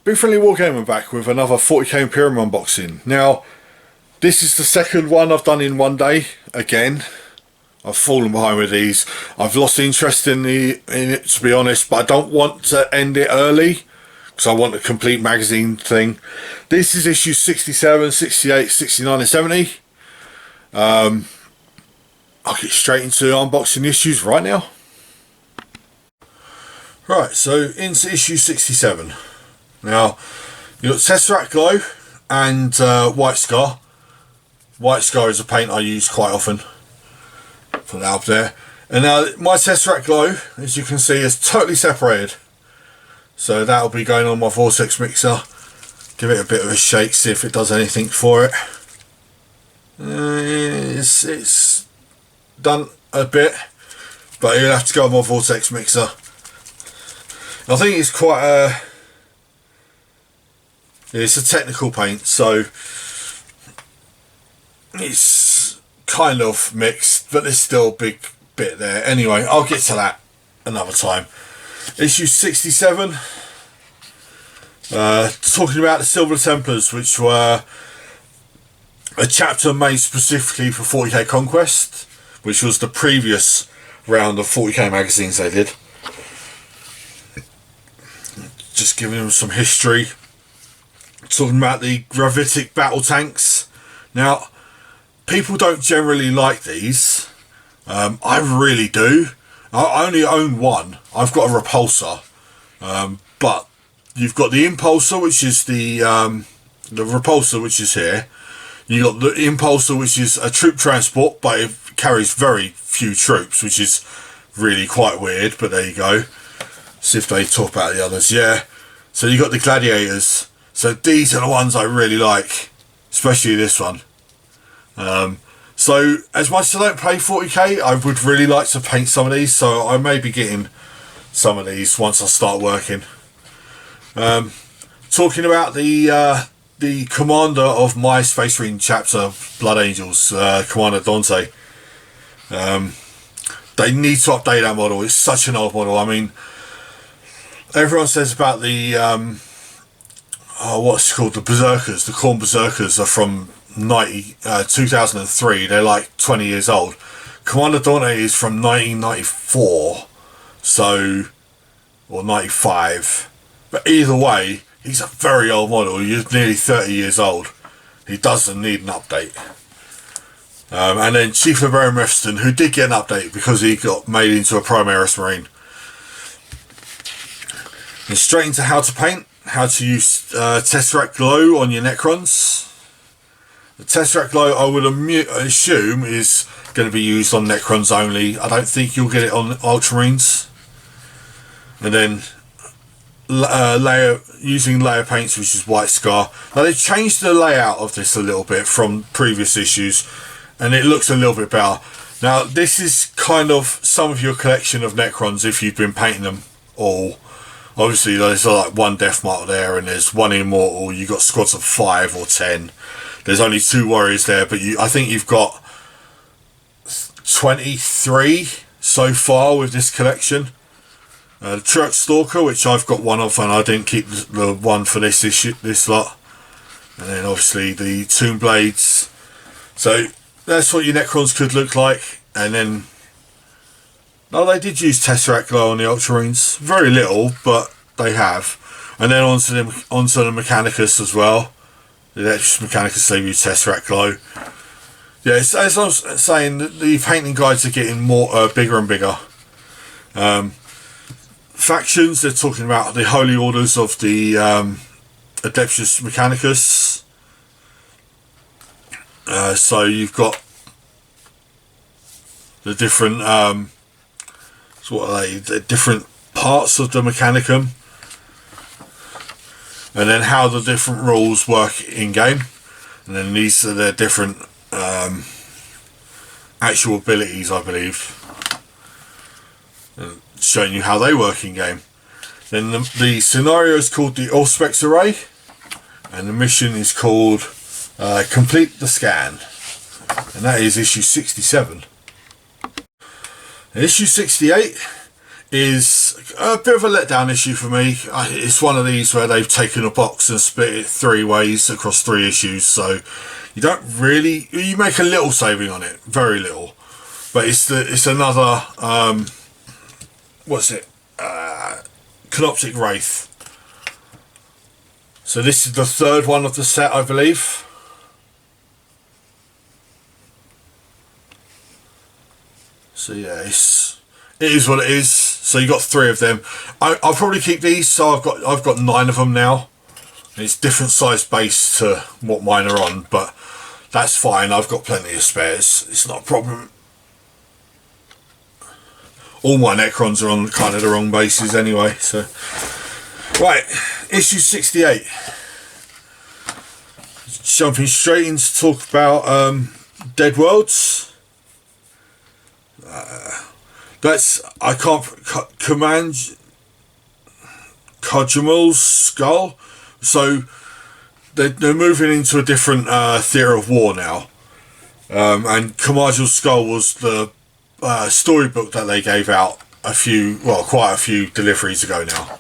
Big Friendly Wargamer back with another 40k Imperium unboxing. Now, this is the second one I've done in one day. Again, I've fallen behind with these. I've lost interest in it, to be honest, but I don't want to end it early because I want a complete magazine thing. This is issues 67, 68, 69 and 70. I'll get straight into unboxing issues right now. Right, so into issue 67. Now, you've got Tesseract Glow and White Scar. White Scar is a paint I use quite often. Put that up there. And now my Tesseract Glow, as you can see, is totally separated. So that'll be going on my Vortex mixer. Give it a bit of a shake, see if it does anything for it. It's done a bit, but you'll have to go on my Vortex mixer. I think it's quite a... It's a technical paint, so it's kind of mixed, but there's still a big bit there. Anyway, I'll get to that another time. Issue 67, talking about the Silver Templars, which were a chapter made specifically for 40k Conquest, which was the previous round of 40k magazines they did. Just giving them some history. Talking about the gravitic battle tanks. Now, people don't generally like these. I really do. I only own one. I've got a repulsor, but you've got the impulsor, which is the repulsor, which is here. You got the impulsor, which is a troop transport, but it carries very few troops, which is really quite weird. But there you go. See if they talk about the others. Yeah. So you got the gladiators. So these are the ones I really like, especially this one. So as much as I don't play 40k, I would really like to paint some of these. So I may be getting some of these once I start working. Talking about the commander of my Space Marine chapter, Blood Angels, Commander Dante. They need to update that model. It's such an old model. I mean, everyone says about the what's it called, the Berserkers, the Khorne Berserkers are from 2003. They're like 20 years old. Commander Dante is from 1994, so, or 95. But either way, he's a very old model. He's nearly 30 years old. He doesn't need an update. And then Chief LeBaron Mefston, who did get an update because he got made into a Primaris Marine. And straight into how to paint, how to use Tesseract Glow on your Necrons. The Tesseract Glow, I would assume, is going to be used on Necrons only. I don't think you'll get it on Ultramarines. And then using layer paints, which is White Scar. Now they've changed the layout of this a little bit from previous issues, and it looks a little bit better. Now this is kind of some of your collection of Necrons if you've been painting them all. Obviously there's like one Death Mark there, and there's one Immortal. You've got squads of 5 or 10. There's only 2 warriors there, but I think you've got 23 so far with this collection. The Truck Stalker, which I've got one of, and I didn't keep the one for this issue, this lot. And then obviously the Tomb Blades. So that's what your Necrons could look like. And then, no, they did use Tesseract Glow on the Ultramarines. Very little, but they have. And then onto the Mechanicus as well. The Electris Mechanicus, they use Tesseract Glow. Yeah, as I was saying, the painting guides are getting more bigger and bigger. Factions, they're talking about the Holy Orders of the Adeptus Mechanicus. So you've got the different so what are they? The different parts of the Mechanicum, and then how the different rules work in game, and then these are their different actual abilities, I believe, showing you how they work in game. Then the scenario is called the Auspex Array, and the mission is called Complete the Scan, and that is issue 67. And issue 68 is a bit of a letdown issue for me. It's one of these where they've taken a box and split it 3 ways across 3 issues, so you don't really, you make a little saving on it, very little, but it's another what's it, Canoptic Wraith. So this is the 3rd one of the set, I believe. So yeah, it is what it is. So you got 3 of them. I'll probably keep these. So I've got 9 of them now. It's different size base to what mine are on, but that's fine. I've got plenty of spares. It's not a problem. All my Necrons are on kind of the wrong bases anyway. So right, issue 68. Jumping straight in to talk about Dead Worlds. I can't command Kajumal's skull. So they're moving into a different theatre of war now. And Kajumal's skull was the storybook that they gave out quite a few deliveries ago now.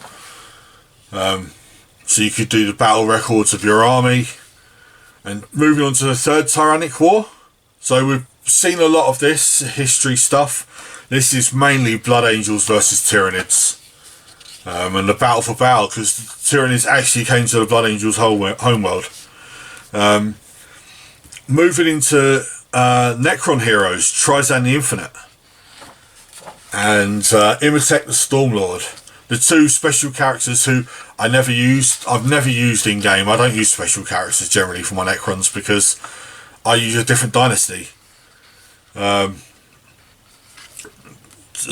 So you could do the battle records of your army. And moving on to the 3rd Tyrannic War. So we've seen a lot of this history stuff. This is mainly Blood Angels versus Tyranids. And the battle for Baal, because the Tyranids actually came to the Blood Angels' homeworld. Moving into Necron heroes, Trizan the Infinite. And Imatech the Stormlord. The 2 special characters who I've never used in game. I don't use special characters generally for my Necrons because I use a different dynasty. The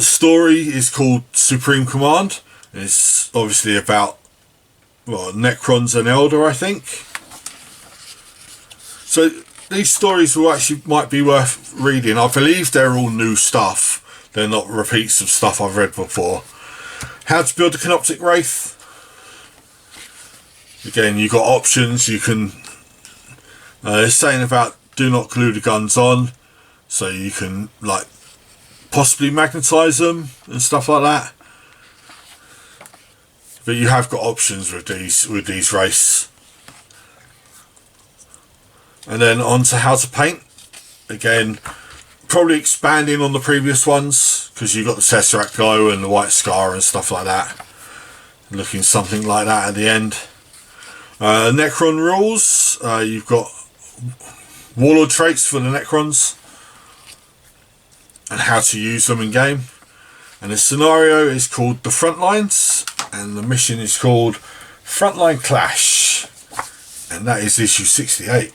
story is called Supreme Command. It's obviously about Necrons and Elder, I think. So these stories might be worth reading. I believe they're all new stuff. They're not repeats of stuff I've read before. How to build a Canoptic Wraith. Again, you've got options. You can... it's saying about do not glue the guns on. So you can, like, possibly magnetize them and stuff like that. But you have got options with these wraiths. And then on to how to paint. Again, probably expanding on the previous ones, because you've got the Tesseract Glow and the White Scar and stuff like that. Looking something like that at the end. Necron rules. You've got Warlord traits for the Necrons. And how to use them in game. And the scenario is called The Frontlines. And the mission is called Frontline Clash. And that is issue 68.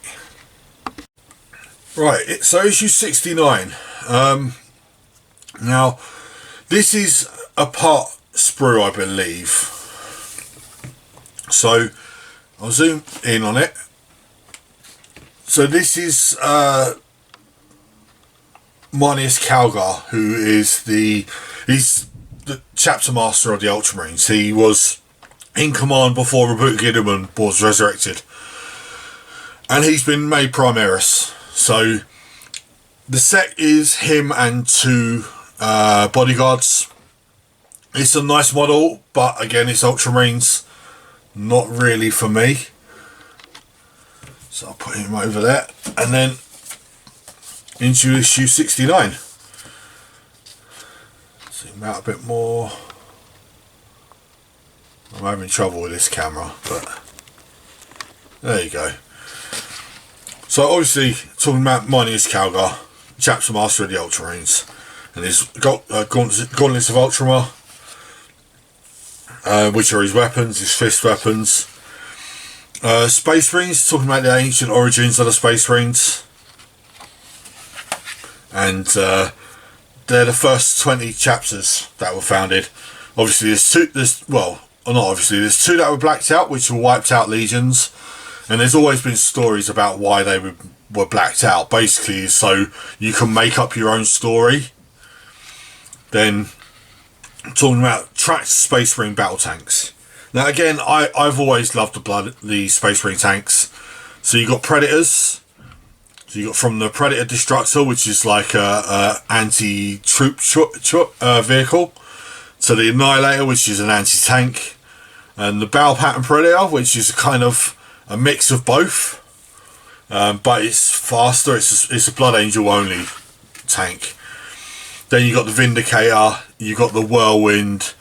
Right, so issue 69. Now, this is a part sprue, I believe. So, I'll zoom in on it. So this is Marnius Calgar, who is he's the chapter master of the Ultramarines. He was in command before Roberto Gideon was resurrected. And he's been made Primaris. So the set is him and 2 bodyguards. It's a nice model, but again, it's Ultramarines. Not really for me. So I'll put him over there. And then into issue 69. Zoom out a bit more. I'm having trouble with this camera, but there you go. So obviously, talking about Marnius Calgar, chapter master of the Ultramarines, and his gauntlets of Ultramar, which are his weapons, his fist weapons. Space Marines, talking about the ancient origins of the Space Marines. And they're the first 20 chapters that were founded. Obviously, there's 2 that were blacked out, which were wiped out legions. And there's always been stories about why they were blacked out. Basically, so you can make up your own story. Then, talking about tracked Space Marine battle tanks. Now, again, I've always loved the Space Marine tanks. So you got Predators. So you got from the Predator Destructor, which is like a anti-troop vehicle, So the Annihilator, which is an anti-tank, and the Battle Pattern Predator, which is kind of a mix of both, but it's faster. It's a Blood Angel only tank. Then you got the Vindicator, you got the Whirlwind,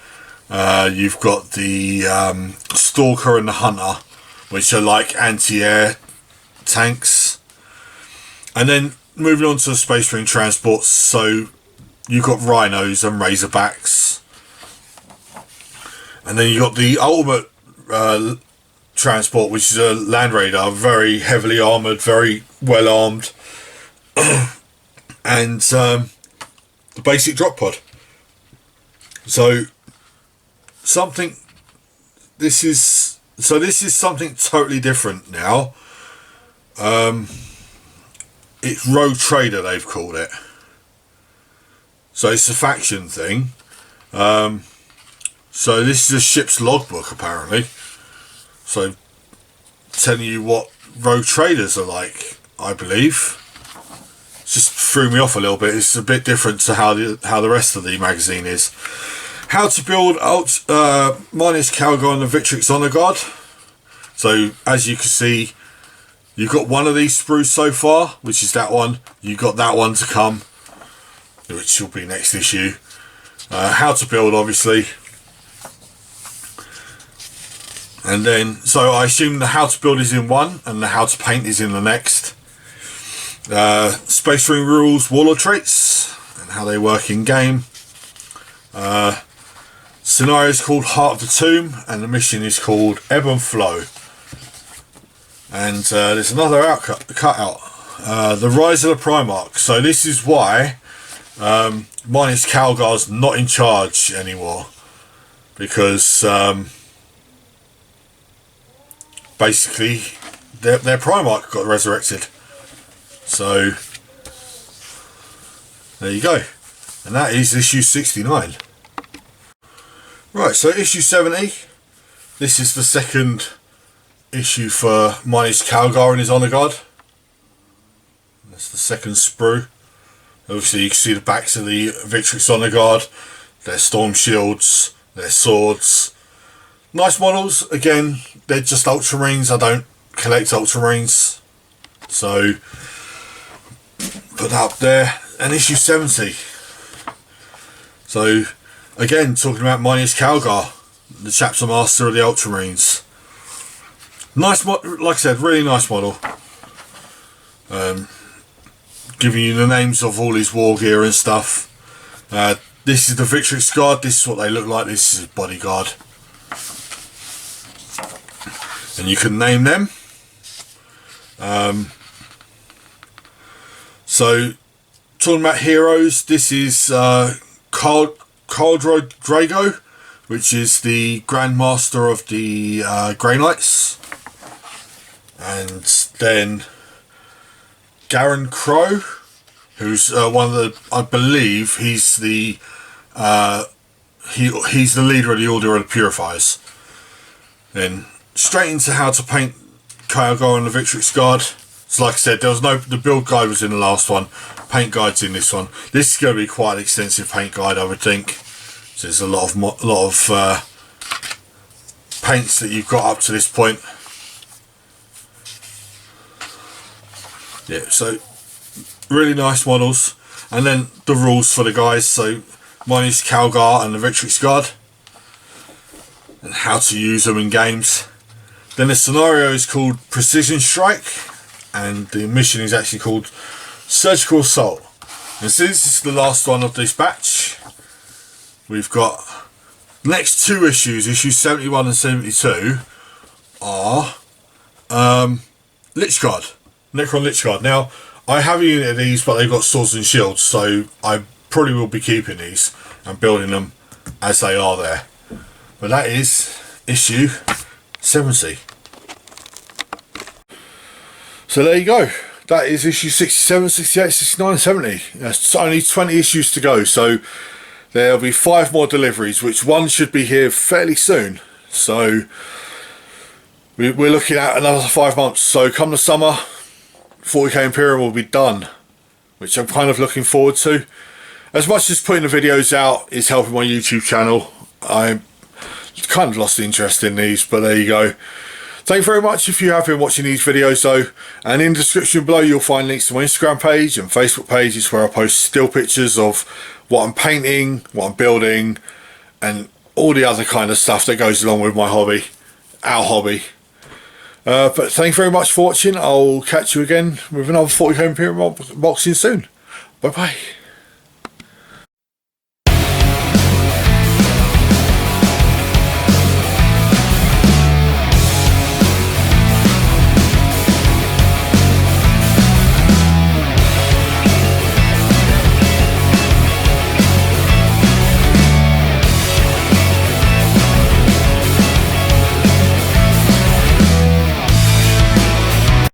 you've got the Stalker and the Hunter, which are like anti-air tanks. And then moving on to the Space Marine transports, so you've got Rhinos and Razorbacks. And then you got the ultimate transport, which is a Land Raider, very heavily armoured, very well armed, and the basic drop pod. So this is something totally different now. It's Rogue Trader, they've called it. So it's a faction thing. So this is a ship's logbook, apparently. So telling you what Rogue Traders are like, I believe. It just threw me off a little bit. It's a bit different to how the rest of the magazine is. How to build minus Calgar and the Victrix Honor Guard. So as you can see, you've got one of these sprues so far, which is that one. You've got that one to come, which will be next issue. How to build, obviously. And then, so I assume the how to build is in one, and the how to paint is in the next. Space Marine rules, warlord traits, and how they work in game. Scenario is called Heart of the Tomb, and the mission is called Ebb and Flow. And there's another cutout. The Rise of the Primarch. So this is why Minus Calgar's not in charge anymore, because basically their Primarch got resurrected. So there you go, and that is issue 69. Right, so issue 70, this is the second issue for Minus Calgar and his Honor Guard. That's the second sprue. Obviously you can see the backs of the Victrix Honor Guard, their storm shields, their swords. Nice models. Again, they're just Ultramarines. I don't collect Ultramarines, so put that up there. And issue 70. So again, talking about Minus Calgar, the chapter master of the Ultramarines. Nice, like I said, really nice model. Giving you the names of all his war gear and stuff. This is the Victrix Guard. This is what they look like. This is his bodyguard. And you can name them. So, talking about heroes, this is Caldroid Drago, which is the Grand Master of the Grey Knights. And then Garen Crow, who's one of the, I believe he's the he's the leader of the Order of the Purifiers. Then straight into how to paint Calgar and the Victrix Guard. So like I said, the build guide was in the last one. Paint guide's in this one. This is going to be quite an extensive paint guide, I would think. So there's a lot of paints that you've got up to this point. Yeah, so really nice models. And then the rules for the guys. So mine is Calgar and the Victrix Guard, and how to use them in games. Then the scenario is called Precision Strike, and the mission is actually called Surgical Assault. And so this is the last one of this batch. We've got the next two issues, issues 71 and 72, are Lich Guard, Necron Lich Guard. Now, I have a unit of these, but they've got swords and shields, so I probably will be keeping these and building them as they are there. But that is issue 70. So there you go. That is issue 67, 68, 69, 70. That's only 20 issues to go. So there'll be 5 more deliveries, which one should be here fairly soon. So we're looking at another 5 months. So come the summer, 40k Imperium will be done, which I'm kind of looking forward to. As much as putting the videos out is helping my YouTube channel, I kind of lost interest in these, but there you go. Thank you very much if you have been watching these videos though, and in the description below you'll find links to my Instagram page and Facebook pages where I post still pictures of what I'm painting, what I'm building, and all the other kind of stuff that goes along with my hobby, our hobby. But thank you very much for watching. I'll catch you again with another 40k Imperium unboxing soon. Bye bye.